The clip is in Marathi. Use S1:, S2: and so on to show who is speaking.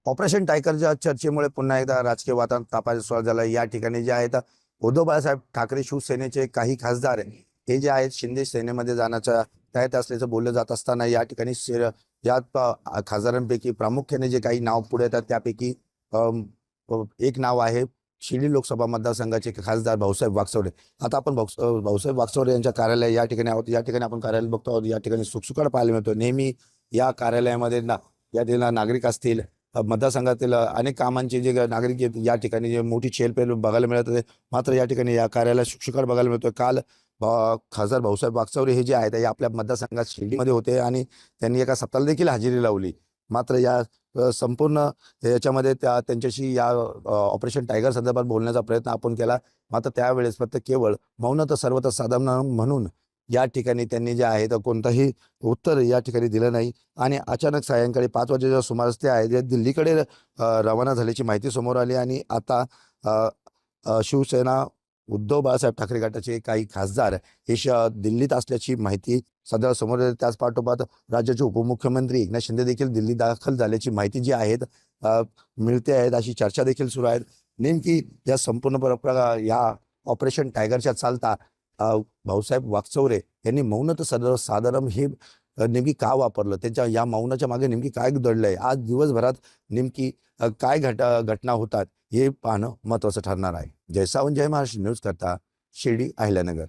S1: ऑपरेशन टायगरच्या चर्चेमुळे पुन्हा एकदा राजकीय वातावरण तापायला सुरुवात झालं. या ठिकाणी जे आहेत उद्धव बाळासाहेब ठाकरे शिवसेनेचे काही खासदार हे जे आहेत शिंदे सेनेमध्ये जाण्याच्या तयारीत असल्याचं बोललं जात असताना या ठिकाणी यात खासदारांपैकी प्रामुख्याने जे काही नाव पुढे येतात त्यापैकी एक नाव आहे शिर्डी लोकसभा मतदारसंघाचे खासदार भाऊसाहेब वागचौरे. आता आपण भाऊसाहेब वागचौरे यांच्या कार्यालय या ठिकाणी आहोत. या ठिकाणी आपण कार्यालय बघतो आहोत. या ठिकाणी सुखसुकाट पाहायला मिळतो. नेहमी या कार्यालयामध्ये या नागरिक असतील, मतदारसंघातील अनेक कामांचे जे नागरिक आहेत या ठिकाणी जे मोठी चेलपेल बघायला मिळत होते. मात्र या ठिकाणी या कार्यालयात शुकशुकाट बघायला मिळतोय. काल खासदार भाऊसाहेब वागचौरे हे जे आहेत हे आपल्या मतदारसंघात शिर्डीमध्ये होते आणि त्यांनी एका सप्ताहाला देखील हजेरी लावली. मात्र या संपूर्ण याच्यामध्ये त्यांच्याशी या ऑपरेशन टायगर संदर्भात बोलण्याचा प्रयत्न आपण केला. मात्र त्यावेळेस फक्त केवळ मौनता सर्वत्र साधारण म्हणून या ठिकाणी त्यांनी जे आहे तर कोणताही उत्तर या ठिकाणी दिलं नाही. आणि अचानक सायंकाळी 5 वाजेच्या सुमारास ते आहे जे दिल्लीकडे रवाना झाल्याची माहिती समोर आली. आणि आता शिवसेना उद्धव बाळासाहेब ठाकरे गटाचे काही खासदार हे दिल्लीत असल्याची माहिती सध्या समोर येते. त्याच पाठोपाठ राज्याचे उपमुख्यमंत्री एकनाथ शिंदे देखील दिल्ली दाखल झाल्याची माहिती जी आहेत मिळते आहेत. अशी चर्चा देखील सुरू आहेत. नेमकी या संपूर्ण परंपरा या ऑपरेशन टायगरच्या चालता भाऊसाहेब वागचौरे यांनी मौनता साधारण हे नेमकी का वापरलं, त्यांच्या या मौनाच्या मागे नेमकी काय दडलंय, आज दिवसभरात नेमकी काय घटना होतात हे पाहणं महत्त्वाचं ठरणार आहे. जय सावंत, जय महाराष्ट्र न्यूज करता शिर्डी, अहिल्यानगर.